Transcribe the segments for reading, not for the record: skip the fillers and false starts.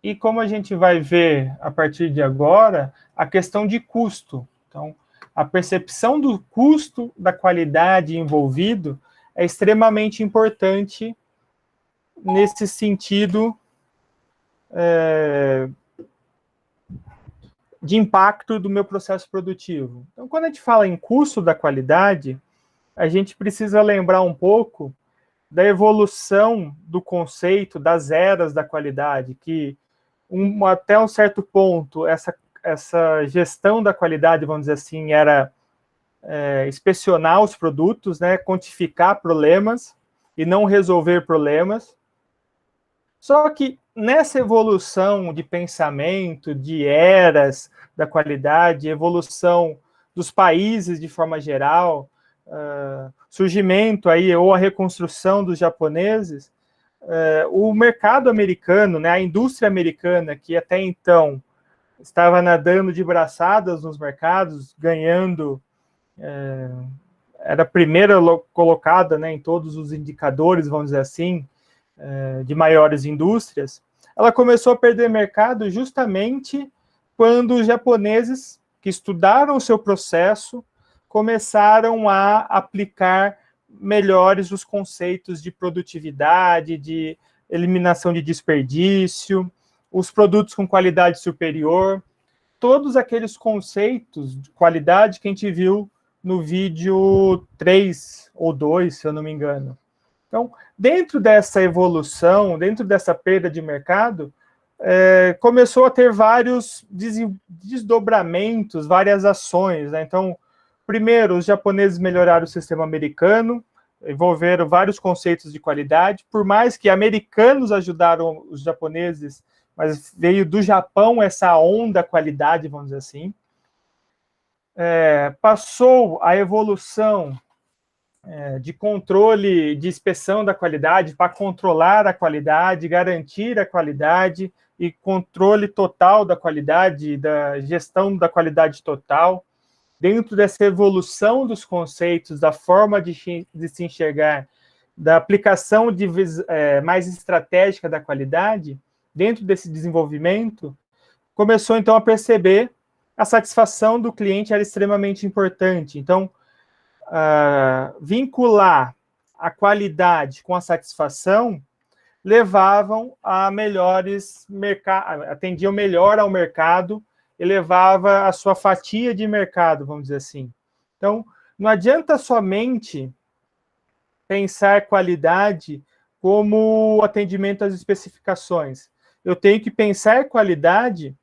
e como a gente vai ver a partir de agora, a questão de custo. Então, a percepção do custo da qualidade envolvido é extremamente importante nesse sentido de impacto do meu processo produtivo. Então, quando a gente fala em custo da qualidade, a gente precisa lembrar um pouco da evolução do conceito das eras da qualidade, que até um certo ponto essa gestão da qualidade, vamos dizer assim, era inspecionar os produtos, né, quantificar problemas e não resolver problemas. Só que nessa evolução de pensamento, de eras da qualidade, evolução dos países de forma geral, surgimento aí, ou a reconstrução dos japoneses, o mercado americano, né, a indústria americana, que até então estava nadando de braçadas nos mercados, ganhando, era a primeira colocada, né, em todos os indicadores, vamos dizer assim, de maiores indústrias, ela começou a perder mercado justamente quando os japoneses que estudaram o seu processo começaram a aplicar melhores os conceitos de produtividade, de eliminação de desperdício, os produtos com qualidade superior, todos aqueles conceitos de qualidade que a gente viu no vídeo 3 ou 2, se eu não me engano. Então, dentro dessa evolução, dentro dessa perda de mercado, começou a ter vários desdobramentos, várias ações, né? Então, primeiro, os japoneses melhoraram o sistema americano, envolveram vários conceitos de qualidade, por mais que americanos ajudaram os japoneses, mas veio do Japão essa onda qualidade, vamos dizer assim. Passou a evolução de controle, de inspeção da qualidade, para controlar a qualidade, garantir a qualidade e controle total da qualidade, da gestão da qualidade total. Dentro dessa evolução dos conceitos, da forma de se enxergar, da aplicação mais estratégica da qualidade, dentro desse desenvolvimento, começou então a perceber a satisfação do cliente era extremamente importante. Então, vincular a qualidade com a satisfação levavam a melhores atendiam melhor ao mercado, elevava a sua fatia de mercado, vamos dizer assim. Então, não adianta somente pensar qualidade como atendimento às especificações. Eu tenho que pensar qualidade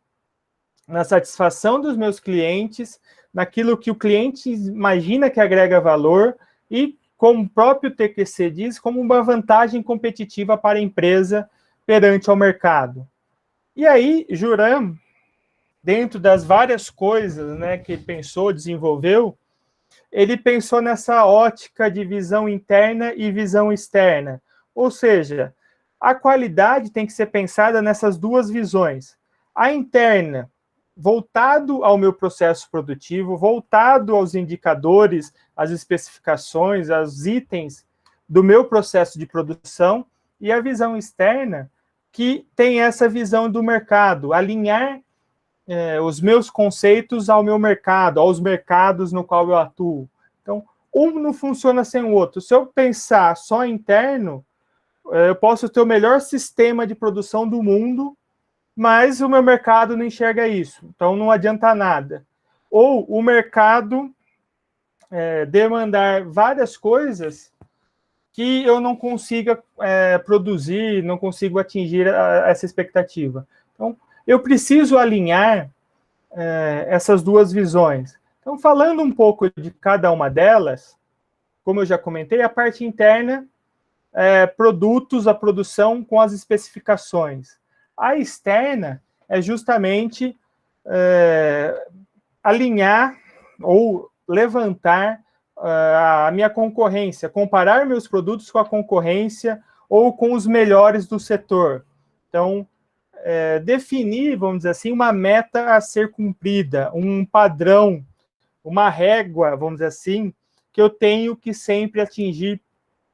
na satisfação dos meus clientes, naquilo que o cliente imagina que agrega valor e, como o próprio TQC diz, como uma vantagem competitiva para a empresa perante ao mercado. E aí, Juran, dentro das várias coisas, né, que ele pensou, desenvolveu, ele pensou nessa ótica de visão interna e visão externa. Ou seja, a qualidade tem que ser pensada nessas duas visões. A interna, voltado ao meu processo produtivo, voltado aos indicadores, às especificações, aos itens do meu processo de produção, e a visão externa, que tem essa visão do mercado, alinhar os meus conceitos ao meu mercado, aos mercados no qual eu atuo. Então, um não funciona sem o outro. Se eu pensar só interno, eu posso ter o melhor sistema de produção do mundo, mas o meu mercado não enxerga isso, então não adianta nada. Ou o mercado demandar várias coisas que eu não consiga produzir, não consigo atingir essa expectativa. Então, eu preciso alinhar essas duas visões. Então, falando um pouco de cada uma delas, como eu já comentei, a parte interna, produtos, a produção com as especificações. A externa é justamente alinhar ou levantar a minha concorrência, comparar meus produtos com a concorrência ou com os melhores do setor. Então, definir, vamos dizer assim, uma meta a ser cumprida, um padrão, uma régua, vamos dizer assim, que eu tenho que sempre atingir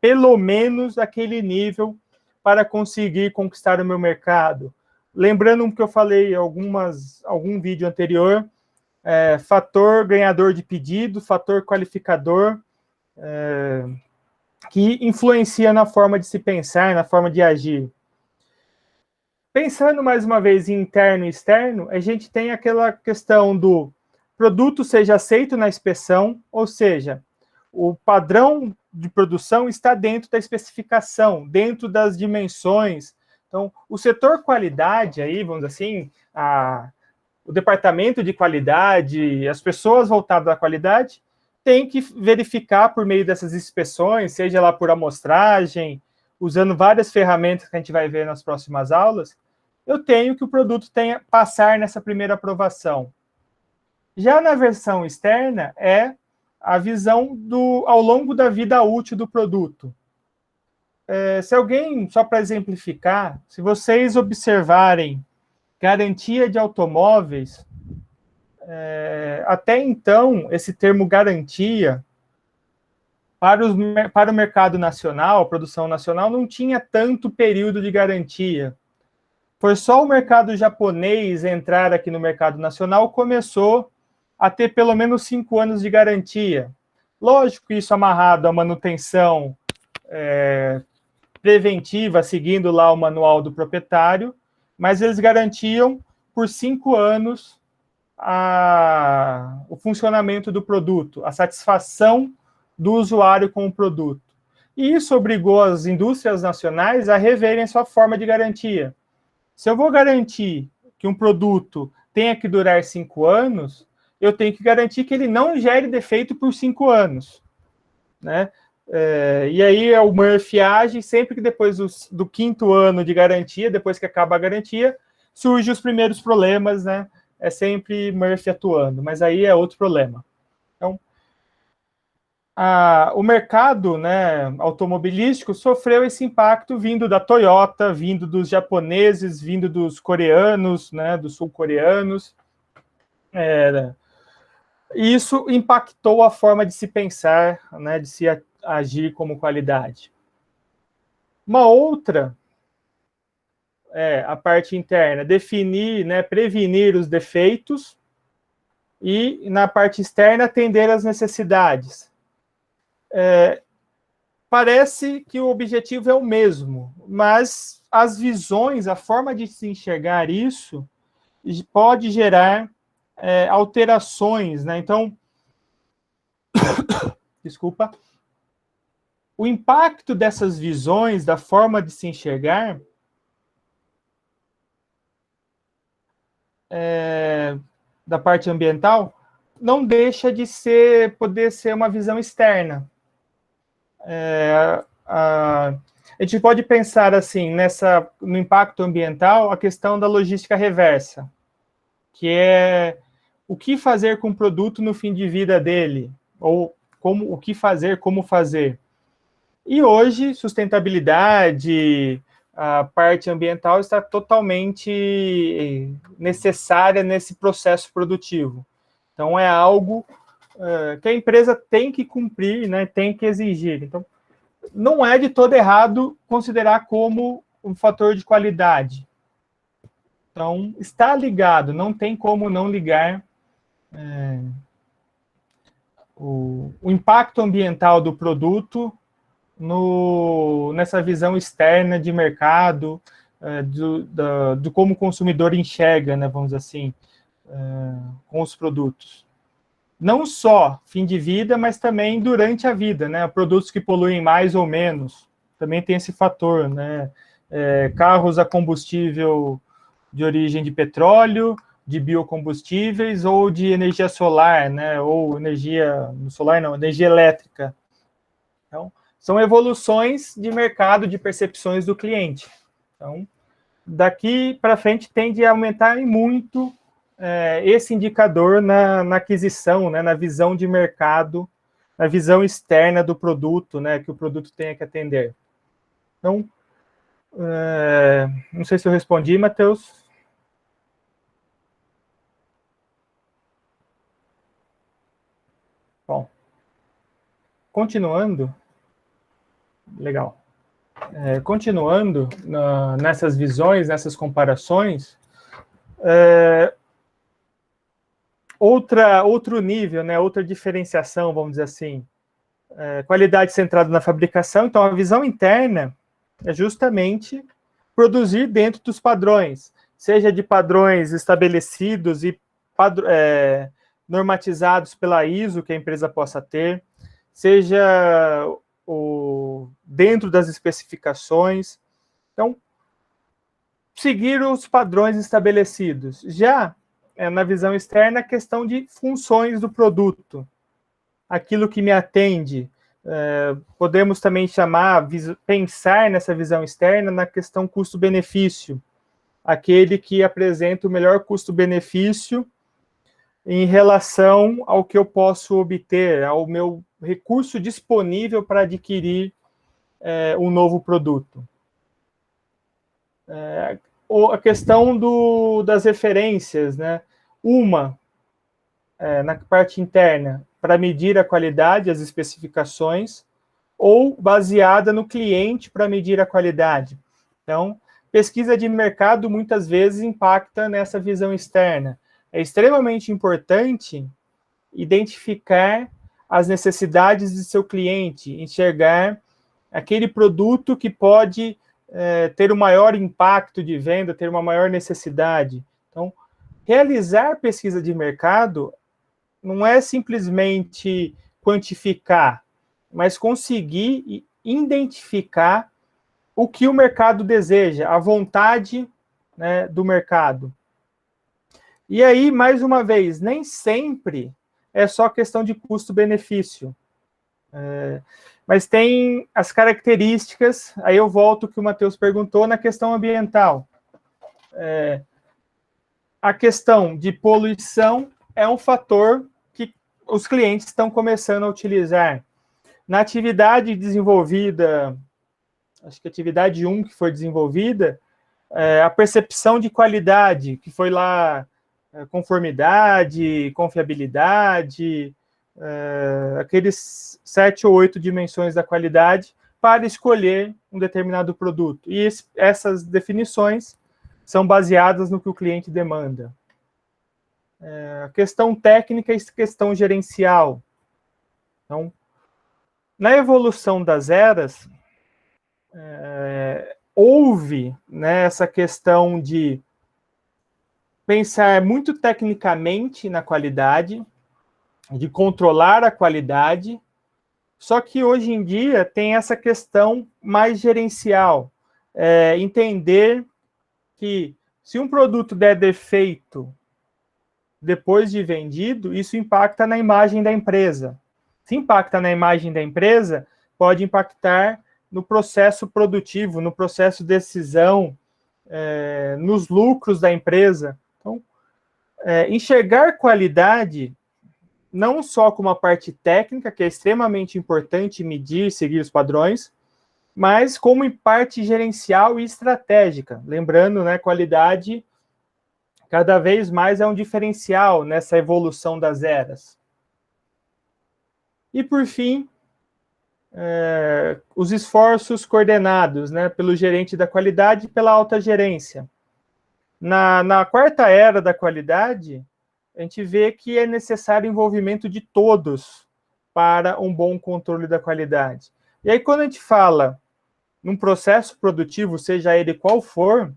pelo menos aquele nível para conseguir conquistar o meu mercado. lembrando que eu falei em algum vídeo anterior, fator ganhador de pedido, fator qualificador, que influencia na forma de se pensar, na forma de agir. Pensando mais uma vez em interno e externo, a gente tem aquela questão do produto seja aceito na inspeção, ou seja, o padrão de produção está dentro da especificação, dentro das dimensões. Então, o setor qualidade, aí, vamos dizer assim, o departamento de qualidade, as pessoas voltadas à qualidade, tem que verificar por meio dessas inspeções, seja lá por amostragem, usando várias ferramentas que a gente vai ver nas próximas aulas, eu tenho que o produto tenha passar nessa primeira aprovação. Já na versão externa, é a visão ao longo da vida útil do produto. Se alguém, só para exemplificar, se vocês observarem garantia de automóveis, até então, esse termo garantia, para o mercado nacional, produção nacional, não tinha tanto período de garantia. Foi só o mercado japonês entrar aqui no mercado nacional, começou a ter pelo menos 5 anos de garantia. Lógico que isso amarrado à manutenção preventiva, seguindo lá o manual do proprietário, mas eles garantiam por 5 anos o funcionamento do produto, a satisfação do usuário com o produto. E isso obrigou as indústrias nacionais a reverem sua forma de garantia. Se eu vou garantir que um produto tenha que durar 5 anos, eu tenho que garantir que ele não gere defeito por 5 anos. Né? E aí é o Murphy age sempre que depois do 5º ano de garantia, depois que acaba a garantia, surgem os primeiros problemas, né? É sempre Murphy atuando, mas aí é outro problema. Então, o mercado, né, automobilístico sofreu esse impacto vindo da Toyota, vindo dos japoneses, vindo dos coreanos, né, dos sul-coreanos. Isso impactou a forma de se pensar, né, de se agir como qualidade. Uma outra a parte interna, definir, né, prevenir os defeitos, e na parte externa atender às necessidades. Parece que o objetivo é o mesmo, mas as visões, a forma de se enxergar isso, pode gerar alterações, né? Então, desculpa, o impacto dessas visões, da forma de se enxergar, da parte ambiental, não deixa de poder ser uma visão externa. A gente pode pensar assim, no impacto ambiental, a questão da logística reversa, que é o que fazer com o produto no fim de vida dele, ou o que fazer, como fazer. E hoje, sustentabilidade, a parte ambiental está totalmente necessária nesse processo produtivo. Então, é algo que a empresa tem que cumprir, né, tem que exigir. Então, não é de todo errado considerar como um fator de qualidade. Então, está ligado, não tem como não ligar o impacto ambiental do produto nessa visão externa de mercado, do como o consumidor enxerga, né, vamos dizer assim, com os produtos. Não só fim de vida, mas também durante a vida, né? Produtos que poluem mais ou menos, também tem esse fator, né? Carros a combustível de origem de petróleo, de biocombustíveis ou de energia solar, né? Ou energia solar não, energia elétrica. Então, são evoluções de mercado, de percepções do cliente. Então, daqui para frente tende a aumentar muito esse indicador na aquisição, né, na visão de mercado, na visão externa do produto, né, que o produto tenha que atender. Então, não sei se eu respondi, Matheus. Bom, continuando. Legal. Continuando nessas visões, nessas comparações, outro nível, né, outra diferenciação, vamos dizer assim, qualidade centrada na fabricação. Então, a visão interna é justamente produzir dentro dos padrões, seja de padrões estabelecidos e normatizados pela ISO que a empresa possa ter, seja dentro das especificações. Então, seguir os padrões estabelecidos. Já na visão externa, a questão de funções do produto, aquilo que me atende. Podemos também pensar nessa visão externa na questão custo-benefício, aquele que apresenta o melhor custo-benefício em relação ao que eu posso obter, ao meu recurso disponível para adquirir um novo produto. A questão das referências, né? Na parte interna, para medir a qualidade, as especificações, ou baseada no cliente para medir a qualidade. Então, pesquisa de mercado muitas vezes impacta nessa visão externa. É extremamente importante identificar as necessidades de seu cliente, enxergar aquele produto que pode ter um maior impacto de venda, ter uma maior necessidade. Então, realizar pesquisa de mercado não é simplesmente quantificar, mas conseguir identificar o que o mercado deseja, a vontade, né, do mercado. E aí, mais uma vez, nem sempre é só questão de custo-benefício. Mas tem as características, aí eu volto ao que o Matheus perguntou na questão ambiental. A questão de poluição é um fator que os clientes estão começando a utilizar. Na atividade desenvolvida, acho que a atividade 1 que foi desenvolvida, a percepção de qualidade, que foi lá conformidade, confiabilidade, aqueles 7 ou 8 dimensões da qualidade para escolher um determinado produto. E essas definições são baseadas no que o cliente demanda. A questão técnica e questão gerencial. Então, na evolução das eras, houve, né, essa questão de pensar muito tecnicamente na qualidade, de controlar a qualidade, só que hoje em dia tem essa questão mais gerencial, entender que se um produto der defeito depois de vendido, isso impacta na imagem da empresa. Se impacta na imagem da empresa, pode impactar no processo produtivo, no processo de decisão, nos lucros da empresa. Então, enxergar qualidade não só como a parte técnica, que é extremamente importante medir, seguir os padrões, mas como em parte gerencial e estratégica. Lembrando, né, qualidade cada vez mais é um diferencial nessa evolução das eras. E, por fim, os esforços coordenados, né, pelo gerente da qualidade e pela alta gerência. Na quarta era da qualidade, a gente vê que é necessário o envolvimento de todos para um bom controle da qualidade. E aí, quando a gente fala num processo produtivo, seja ele qual for,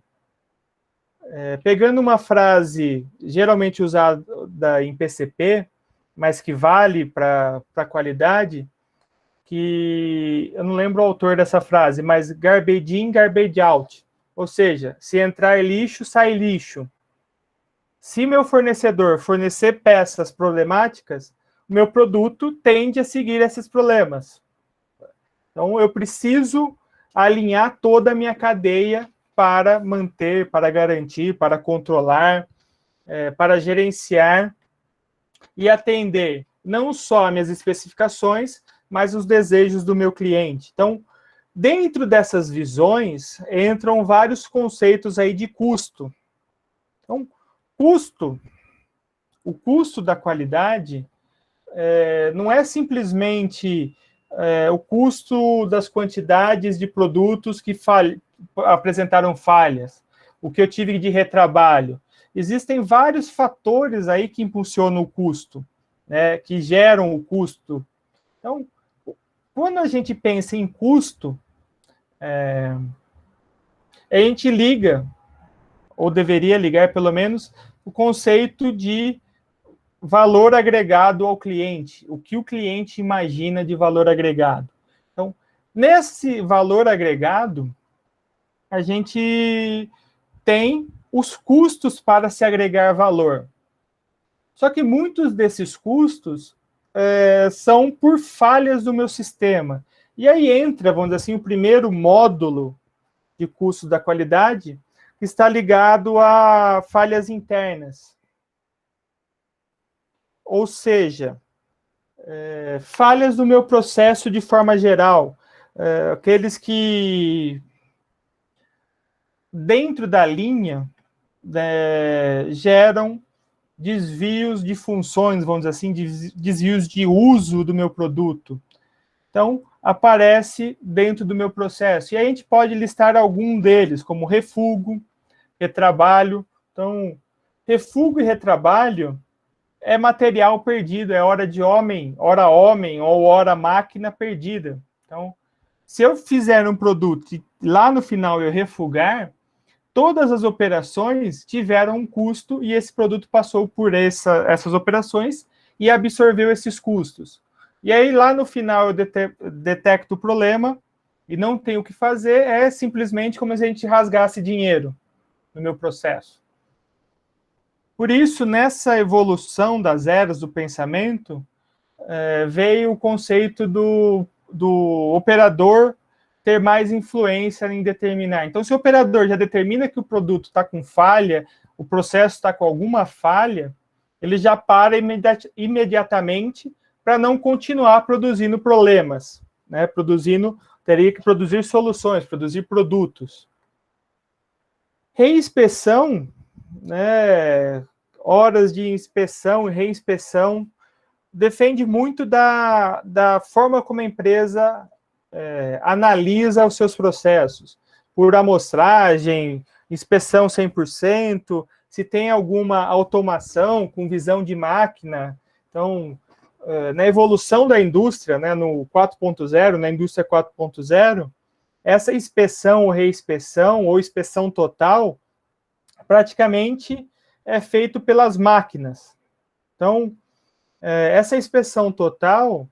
pegando uma frase geralmente usada em PCP, mas que vale para a qualidade, que eu não lembro o autor dessa frase, mas garbage in, garbage out. Ou seja, se entrar lixo, sai lixo. Se meu fornecedor fornecer peças problemáticas, o meu produto tende a seguir esses problemas. Então, eu preciso alinhar toda a minha cadeia para manter, para garantir, para controlar, para gerenciar e atender não só as minhas especificações, mas os desejos do meu cliente. Então, dentro dessas visões, entram vários conceitos aí de custo. Então, o custo da qualidade não é simplesmente o custo das quantidades de produtos que apresentaram falhas, o que eu tive de retrabalho. Existem vários fatores aí que impulsionam o custo, né, que geram o custo. Então, quando a gente pensa em custo, a gente liga, ou deveria ligar pelo menos, o conceito de valor agregado ao cliente, o que o cliente imagina de valor agregado. Então, nesse valor agregado, a gente tem os custos para se agregar valor. Só que muitos desses custos são por falhas do meu sistema. E aí entra, vamos dizer assim, o primeiro módulo de custo da qualidade, que está ligado a falhas internas. Ou seja, falhas do meu processo de forma geral, aqueles que, dentro da linha, geram desvios de funções, vamos dizer assim, desvios de uso do meu produto. Então, aparece dentro do meu processo. E a gente pode listar algum deles, como refugo, retrabalho. Então, refugo e retrabalho é material perdido, é hora homem ou hora máquina perdida. Então, se eu fizer um produto e lá no final eu refugar, todas as operações tiveram um custo e esse produto passou por essas operações e absorveu esses custos. E aí, lá no final, eu detecto o problema e não tenho o que fazer, é simplesmente como se a gente rasgasse dinheiro no meu processo. Por isso, nessa evolução das eras do pensamento, veio o conceito do operador ter mais influência em determinar. Então, se o operador já determina que o produto está com falha, o processo está com alguma falha, ele já para imediatamente para não continuar produzindo problemas, né? Teria que produzir soluções, produzir produtos. Reinspeção, né? Horas de inspeção e reinspeção, defende muito da forma como a empresa analisa os seus processos, por amostragem, inspeção 100%, se tem alguma automação com visão de máquina. Então, na evolução da indústria, né, no 4.0, na indústria 4.0, essa inspeção ou reinspeção ou inspeção total praticamente é feito pelas máquinas. Então, essa inspeção total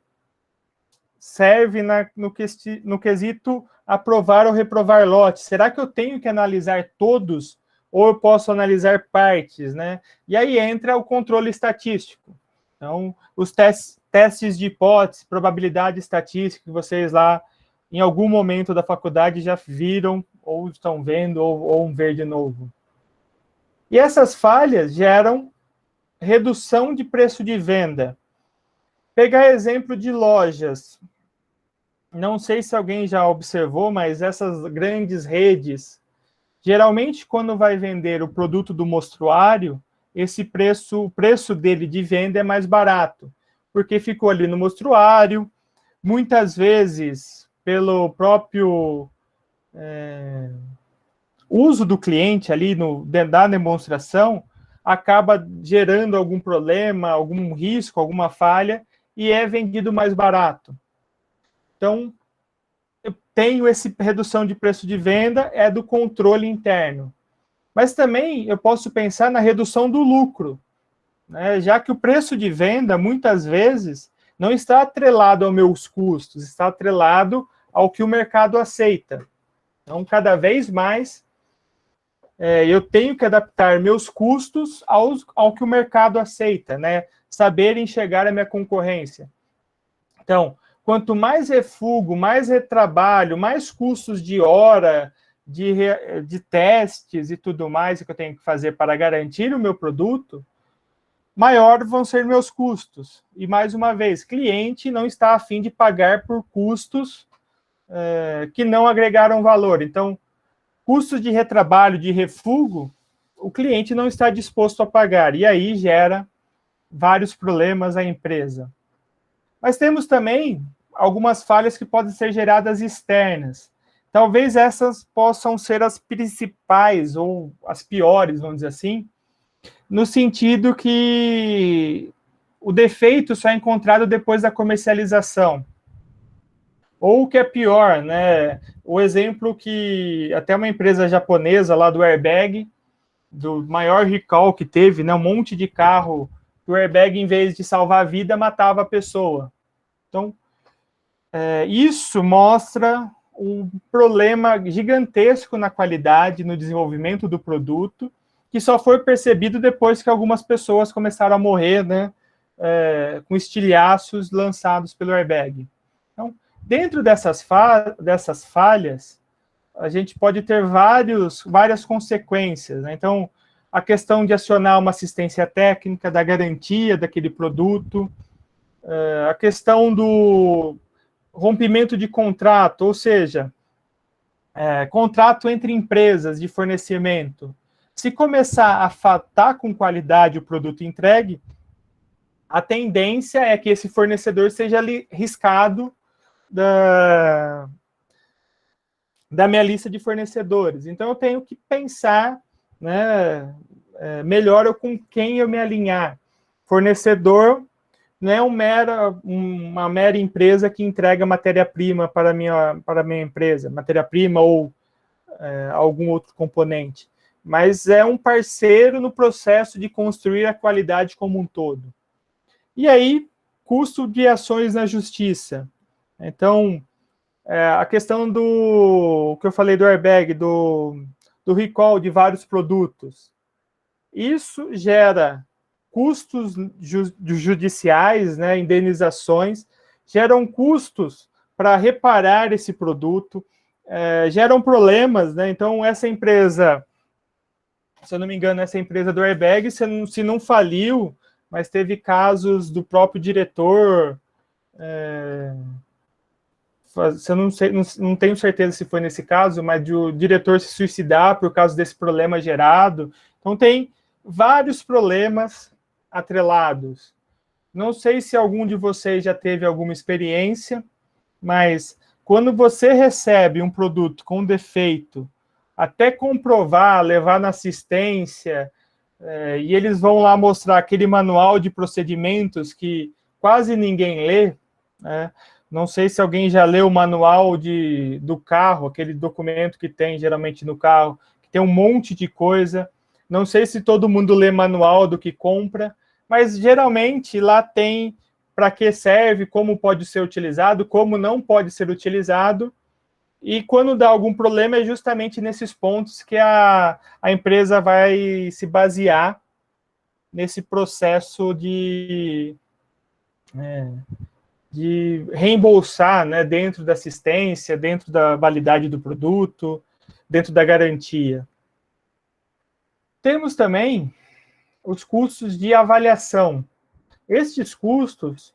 serve no quesito aprovar ou reprovar lotes. Será que eu tenho que analisar todos ou eu posso analisar partes, né? E aí entra o controle estatístico. Então, os testes de hipótese, probabilidade estatística, que vocês lá, em algum momento da faculdade, já viram, ou estão vendo, ou vão ver de novo. E essas falhas geram redução de preço de venda. Pegar exemplo de lojas. Não sei se alguém já observou, mas essas grandes redes, geralmente, quando vai vender o produto do mostruário, o preço dele de venda é mais barato, porque ficou ali no mostruário, muitas vezes, pelo próprio uso do cliente ali da demonstração, acaba gerando algum problema, algum risco, alguma falha, e é vendido mais barato. Então, eu tenho essa redução de preço de venda, é do controle interno. Mas também eu posso pensar na redução do lucro, né? Já que o preço de venda, muitas vezes, não está atrelado aos meus custos, está atrelado ao que o mercado aceita. Então, cada vez mais, eu tenho que adaptar meus custos ao que o mercado aceita, né? Saber enxergar a minha concorrência. Então, quanto mais refugo, mais retrabalho, mais custos de hora, de testes e tudo mais que eu tenho que fazer para garantir o meu produto, maior vão ser meus custos. E, mais uma vez, cliente não está a fim de pagar por custos que não agregaram valor. Então, custos de retrabalho, de refugo, o cliente não está disposto a pagar. E aí gera vários problemas à empresa. Mas temos também algumas falhas que podem ser geradas externas. Talvez essas possam ser as principais ou as piores, vamos dizer assim, no sentido que o defeito só é encontrado depois da comercialização. Ou o que é pior, né? O exemplo que até uma empresa japonesa lá do airbag, do maior recall que teve, né? Um monte de carro do airbag, em vez de salvar a vida, matava a pessoa. Então, isso mostra um problema gigantesco na qualidade, no desenvolvimento do produto, que só foi percebido depois que algumas pessoas começaram a morrer, né? Com estilhaços lançados pelo airbag. Então, dentro dessas falhas, a gente pode ter várias consequências, né? Então, a questão de acionar uma assistência técnica, da garantia daquele produto, a questão do rompimento de contrato, ou seja, contrato entre empresas de fornecimento. Se começar a faltar com qualidade o produto entregue, a tendência é que esse fornecedor seja riscado da minha lista de fornecedores. Então, eu tenho que pensar, né, melhor com quem eu me alinhar. Fornecedor não é uma mera empresa que entrega matéria-prima para a minha empresa, matéria-prima ou algum outro componente, mas é um parceiro no processo de construir a qualidade como um todo. E aí, custo de ações na justiça. Então, a questão do que eu falei do airbag, do recall de vários produtos. Isso gera custos judiciais, né, indenizações, geram custos para reparar esse produto, geram problemas, né? Então, essa empresa, se eu não me engano, essa empresa do airbag, se não faliu, mas teve casos do próprio diretor... eu não tenho certeza se foi nesse caso, mas de o diretor se suicidar por causa desse problema gerado. Então, tem vários problemas atrelados. Não sei se algum de vocês já teve alguma experiência, mas quando você recebe um produto com defeito, até comprovar, levar na assistência, e eles vão lá mostrar aquele manual de procedimentos que quase ninguém lê, né? Não sei se alguém já leu o manual do carro, aquele documento que tem geralmente no carro, que tem um monte de coisa. Não sei se todo mundo lê manual do que compra, mas geralmente lá tem para que serve, como pode ser utilizado, como não pode ser utilizado. E quando dá algum problema, é justamente nesses pontos que a empresa vai se basear nesse processo de reembolsar, né, dentro da assistência, dentro da validade do produto, dentro da garantia. Temos também os custos de avaliação. Estes custos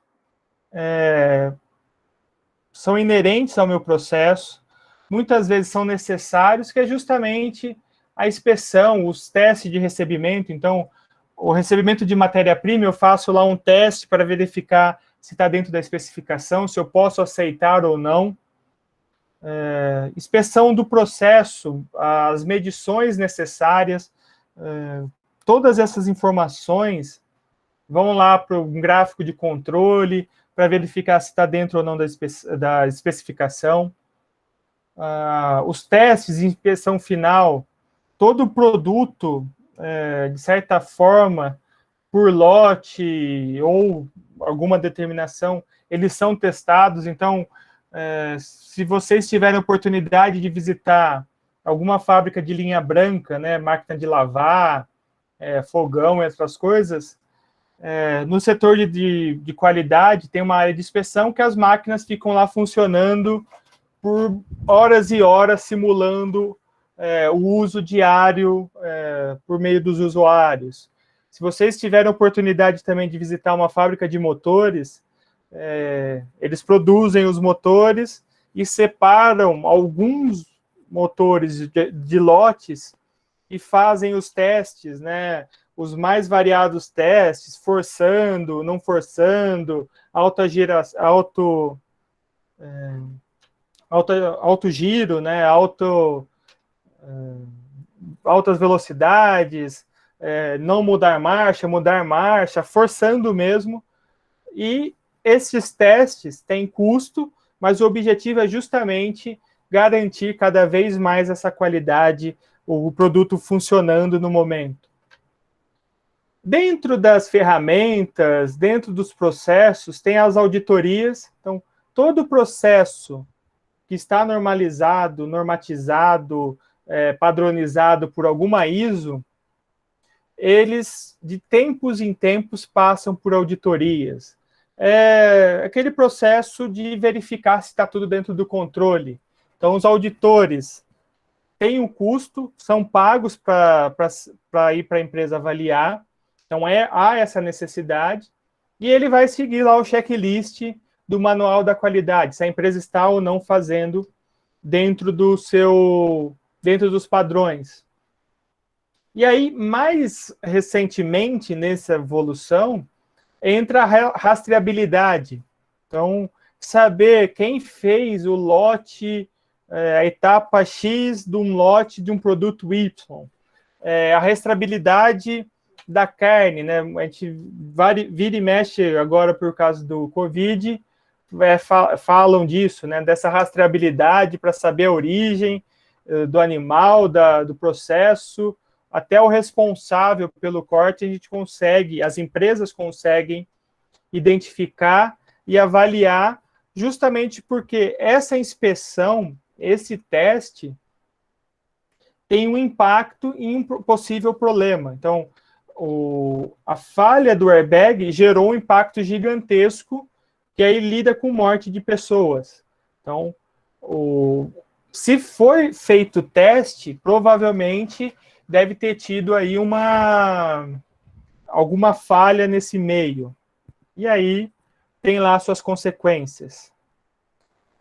são inerentes ao meu processo, muitas vezes são necessários, que é justamente a inspeção, os testes de recebimento. Então, o recebimento de matéria-prima, eu faço lá um teste para verificar se está dentro da especificação, se eu posso aceitar ou não. Inspeção do processo, as medições necessárias, todas essas informações vão lá para um gráfico de controle, para verificar se está dentro ou não da especificação. Os testes de inspeção final, todo produto, de certa forma, por lote ou alguma determinação, eles são testados. Então, se vocês tiverem oportunidade de visitar alguma fábrica de linha branca, né, máquina de lavar, fogão e outras coisas, no setor de qualidade tem uma área de inspeção que as máquinas ficam lá funcionando por horas e horas, simulando o uso diário por meio dos usuários. Se vocês tiverem oportunidade também de visitar uma fábrica de motores, eles produzem os motores e separam alguns motores de lotes e fazem os testes, né? Os mais variados testes, forçando, não forçando, alto giro, né, altas velocidades, não mudar marcha, forçando mesmo. E esses testes têm custo, mas o objetivo é justamente garantir cada vez mais essa qualidade, o produto funcionando no momento. Dentro das ferramentas, dentro dos processos, tem as auditorias. Então, todo o processo que está normalizado, normatizado, padronizado por alguma ISO, eles, de tempos em tempos, passam por auditorias. É aquele processo de verificar se está tudo dentro do controle. Então, os auditores têm um custo, são pagos para ir para a empresa avaliar. Então, há essa necessidade. E ele vai seguir lá o checklist do manual da qualidade, se a empresa está ou não fazendo dentro dos padrões. E aí, mais recentemente, nessa evolução, entra a rastreabilidade. Então, saber quem fez o lote, a etapa X de um lote de um produto Y. A rastreabilidade da carne, né? A gente vira e mexe agora por causa do Covid, falam disso, né? Dessa rastreabilidade para saber a origem do animal, do processo, até o responsável pelo corte, a gente consegue, as empresas conseguem identificar e avaliar, justamente porque essa inspeção, esse teste, tem um impacto em um possível problema. Então, a falha do airbag gerou um impacto gigantesco, que aí lida com morte de pessoas. Então, se foi feito o teste, provavelmente deve ter tido aí alguma falha nesse meio. E aí tem lá suas consequências.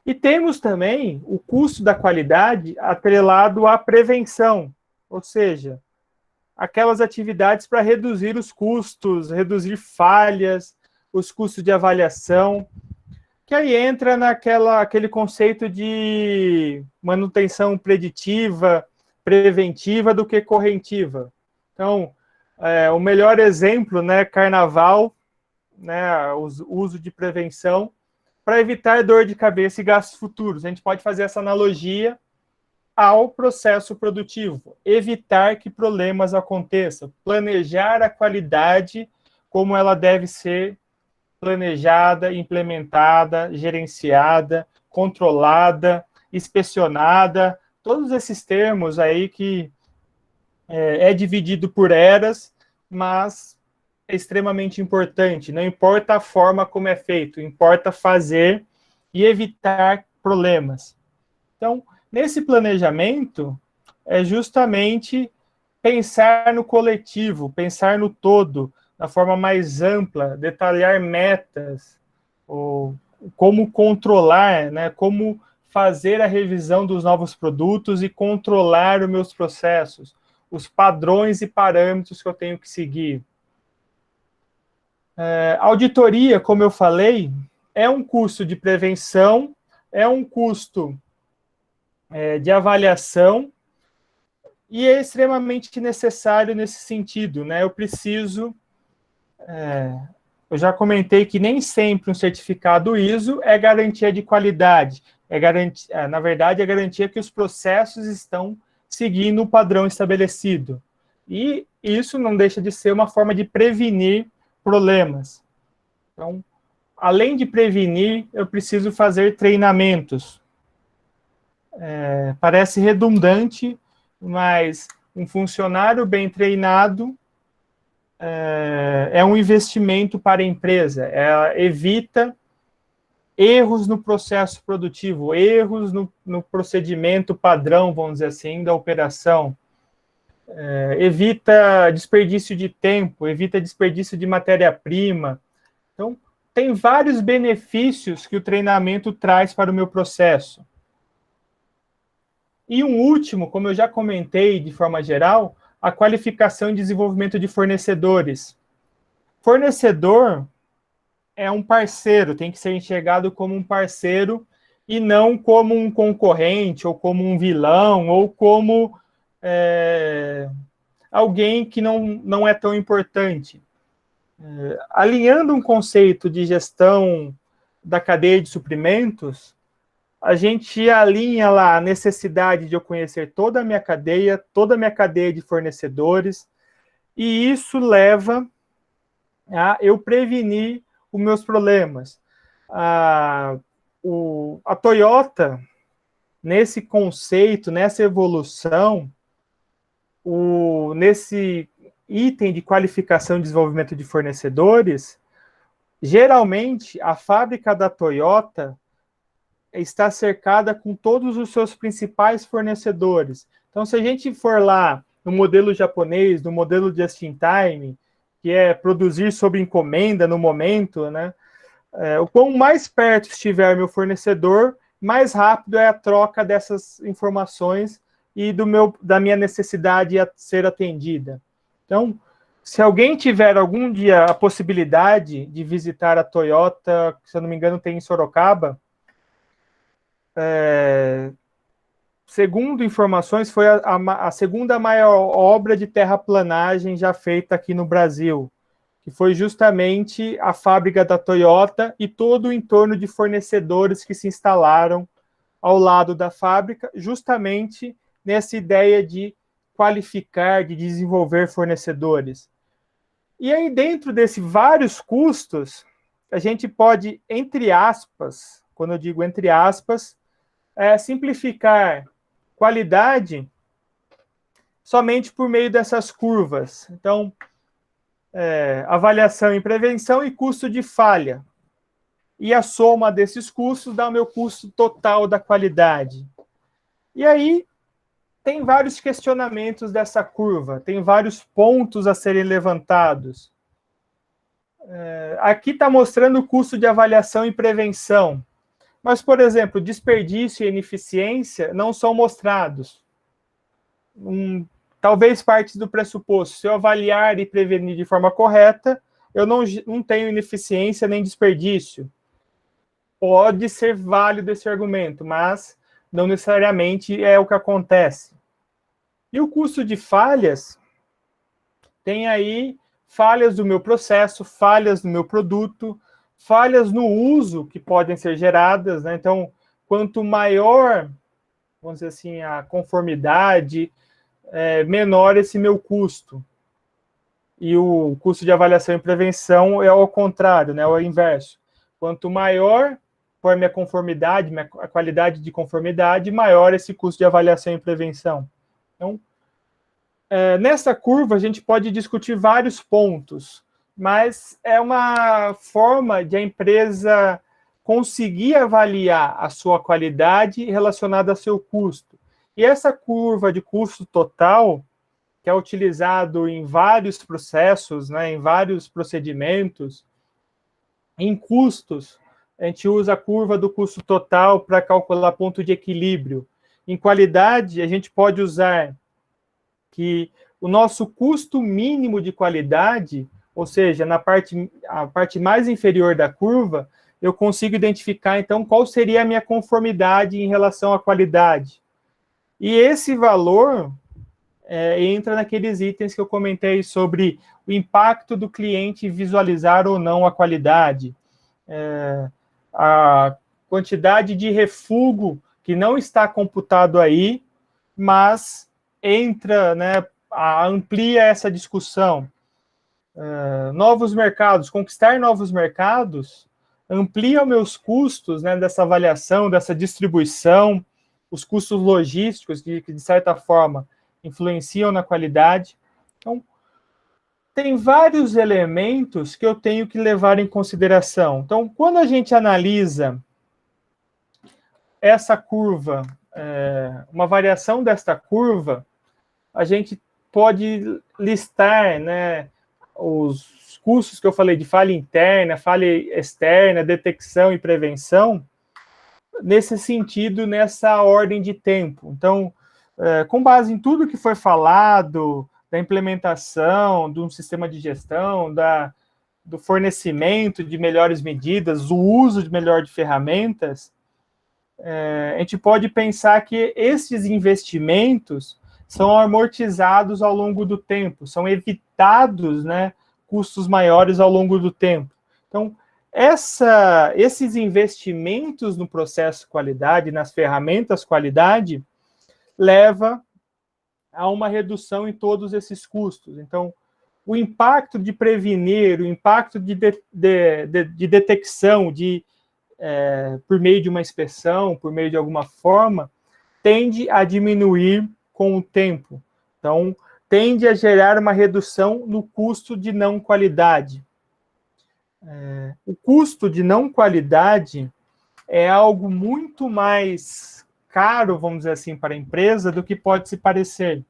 E temos também o custo da qualidade atrelado à prevenção, ou seja, aquelas atividades para reduzir os custos, reduzir falhas, os custos de avaliação, que aí entra aquele conceito de manutenção preditiva, preventiva do que corretiva. Então, o melhor exemplo, né, carnaval, né, o uso de prevenção para evitar dor de cabeça e gastos futuros. A gente pode fazer essa analogia ao processo produtivo, evitar que problemas aconteçam, planejar a qualidade como ela deve ser planejada, implementada, gerenciada, controlada, inspecionada, todos esses termos aí que é dividido por eras, mas é extremamente importante. Não importa a forma como é feito, importa fazer e evitar problemas. Então, nesse planejamento, é justamente pensar no coletivo, pensar no todo, da forma mais ampla, detalhar metas, ou como controlar, né, como fazer a revisão dos novos produtos e controlar os meus processos, os padrões e parâmetros que eu tenho que seguir. Auditoria, como eu falei, é um custo de prevenção, é um custo de avaliação e é extremamente necessário nesse sentido, né? Eu já comentei que nem sempre um certificado ISO é garantia de qualidade, na verdade, é garantia que os processos estão seguindo o padrão estabelecido. E isso não deixa de ser uma forma de prevenir problemas. Então, além de prevenir, eu preciso fazer treinamentos. Parece redundante, mas um funcionário bem treinado é um investimento para a empresa. Ela evita erros no processo produtivo, erros no procedimento padrão, vamos dizer assim, da operação. Evita desperdício de tempo, evita desperdício de matéria-prima. Então, tem vários benefícios que o treinamento traz para o meu processo. E um último, como eu já comentei de forma geral, a qualificação e desenvolvimento de fornecedores. Fornecedor é um parceiro, tem que ser enxergado como um parceiro e não como um concorrente, ou como um vilão, ou como alguém que não é tão importante. Alinhando um conceito de gestão da cadeia de suprimentos, a gente alinha lá a necessidade de eu conhecer toda a minha cadeia de fornecedores, e isso leva a eu prevenir os meus problemas. A Toyota, nesse conceito, nessa evolução, nesse item de qualificação e desenvolvimento de fornecedores, geralmente a fábrica da Toyota está cercada com todos os seus principais fornecedores. Então, se a gente for lá no modelo japonês, no modelo just in time, que é produzir sob encomenda no momento, né? O quão mais perto estiver meu fornecedor, mais rápido é a troca dessas informações e da minha necessidade a ser atendida. Então, se alguém tiver algum dia a possibilidade de visitar a Toyota, se eu não me engano tem em Sorocaba, segundo informações, foi a segunda maior obra de terraplanagem já feita aqui no Brasil, que foi justamente a fábrica da Toyota e todo o entorno de fornecedores que se instalaram ao lado da fábrica, justamente nessa ideia de qualificar, de desenvolver fornecedores. E aí, dentro desses vários custos, a gente pode, entre aspas, quando eu digo entre aspas, simplificar qualidade somente por meio dessas curvas. Então, avaliação e prevenção e custo de falha. E a soma desses custos dá o meu custo total da qualidade. E aí, tem vários questionamentos dessa curva, tem vários pontos a serem levantados. Aqui está mostrando o custo de avaliação e prevenção. Mas, por exemplo, desperdício e ineficiência não são mostrados. Talvez parte do pressuposto, se eu avaliar e prevenir de forma correta, eu não tenho ineficiência nem desperdício. Pode ser válido esse argumento, mas não necessariamente é o que acontece. E o custo de falhas tem aí falhas do meu processo, falhas do meu produto, falhas no uso que podem ser geradas, né? Então, quanto maior, vamos dizer assim, a conformidade, menor esse meu custo. E o custo de avaliação e prevenção é ao contrário, né? É o inverso. Quanto maior for a minha conformidade, a qualidade de conformidade, maior esse custo de avaliação e prevenção. Então, nessa curva, a gente pode discutir vários pontos, mas é uma forma de a empresa conseguir avaliar a sua qualidade relacionada ao seu custo. E essa curva de custo total, que é utilizado em vários processos, né, em vários procedimentos, em custos, a gente usa a curva do custo total para calcular ponto de equilíbrio. Em qualidade, a gente pode usar que o nosso custo mínimo de qualidade, ou seja, a parte mais inferior da curva, eu consigo identificar, então, qual seria a minha conformidade em relação à qualidade. E esse valor entra naqueles itens que eu comentei sobre o impacto do cliente visualizar ou não a qualidade, a quantidade de refúgio que não está computado aí, mas entra, né, amplia essa discussão. Novos mercados, conquistar novos mercados, amplia meus custos, né, dessa avaliação, dessa distribuição, os custos logísticos, que de certa forma influenciam na qualidade. Então, tem vários elementos que eu tenho que levar em consideração. Então, quando a gente analisa essa curva, uma variação desta curva, a gente pode listar, né, os custos que eu falei de falha interna, falha externa, detecção e prevenção, nesse sentido, nessa ordem de tempo. Então, com base em tudo que foi falado, da implementação de um sistema de gestão, do fornecimento de melhores medidas, o uso de melhor de ferramentas, a gente pode pensar que esses investimentos são amortizados ao longo do tempo, são evitados, né, custos maiores ao longo do tempo. Então, esses investimentos no processo qualidade, nas ferramentas qualidade, leva a uma redução em todos esses custos. Então, o impacto de prevenir, o impacto de detecção, por meio de uma inspeção, por meio de alguma forma, tende a diminuir com o tempo. Então, tende a gerar uma redução no custo de não qualidade. O custo de não qualidade é algo muito mais caro, vamos dizer assim, para a empresa do que pode se parecer.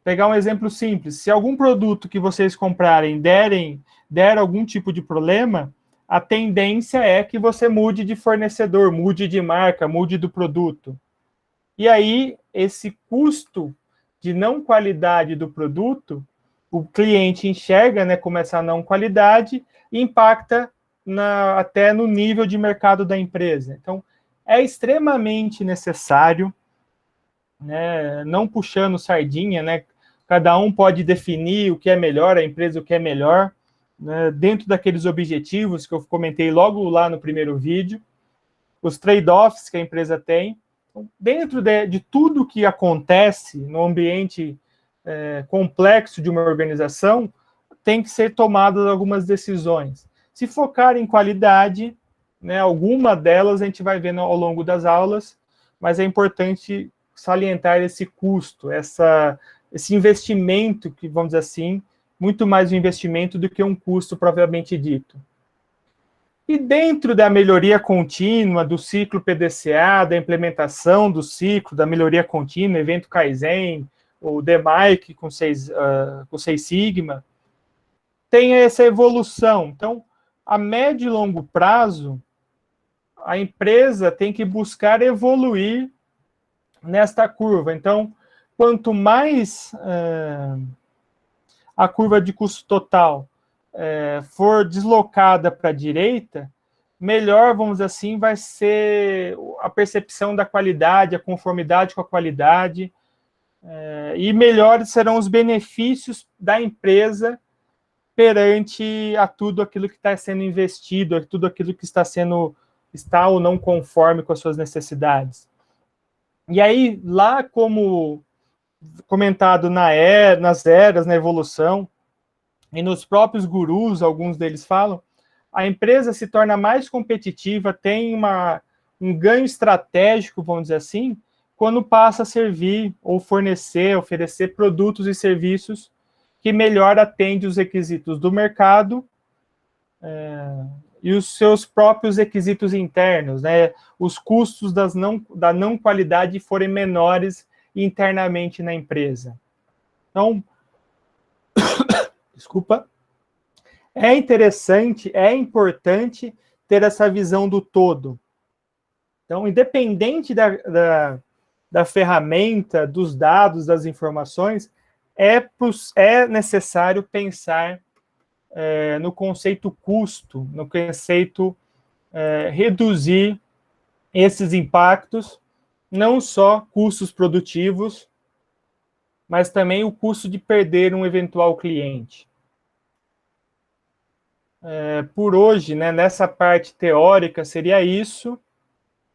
Pegar um exemplo simples. Se algum produto que vocês comprarem der algum tipo de problema, a tendência é que você mude de fornecedor, mude de marca, mude do produto. E aí, esse custo de não qualidade do produto, o cliente enxerga, né, como essa não qualidade e impacta até no nível de mercado da empresa. Então, é extremamente necessário, né, não puxando sardinha, né, cada um pode definir o que é melhor, a empresa o que é melhor, né, dentro daqueles objetivos que eu comentei logo lá no primeiro vídeo, os trade-offs que a empresa tem. Então, dentro de tudo que acontece no ambiente complexo de uma organização, tem que ser tomadas algumas decisões. Se focar em qualidade, né, alguma delas a gente vai vendo ao longo das aulas, mas é importante salientar esse custo, esse investimento, que vamos dizer assim, muito mais um investimento do que um custo propriamente dito. E dentro da melhoria contínua, do ciclo PDCA, da implementação do ciclo, da melhoria contínua, evento Kaizen, o DMAIC com 6 Sigma, tem essa evolução. Então, a médio e longo prazo, a empresa tem que buscar evoluir nesta curva. Então, quanto mais a curva de custo total for deslocada para a direita, melhor, vamos dizer assim, vai ser a percepção da qualidade, a conformidade com a qualidade, e melhores serão os benefícios da empresa perante a tudo aquilo que está sendo investido, a tudo aquilo que está ou não conforme com as suas necessidades. E aí, lá como comentado nas eras, na evolução, e nos próprios gurus, alguns deles falam, a empresa se torna mais competitiva, tem um ganho estratégico, vamos dizer assim, quando passa a servir ou oferecer produtos e serviços que melhor atendem os requisitos do mercado e os seus próprios requisitos internos, né? Os custos da não qualidade forem menores internamente na empresa. Então, desculpa, é interessante, é importante ter essa visão do todo. Então, independente da ferramenta, dos dados, das informações, é necessário pensar no conceito custo, no conceito reduzir esses impactos, não só custos produtivos, mas também o custo de perder um eventual cliente. Por hoje, né, nessa parte teórica, seria isso.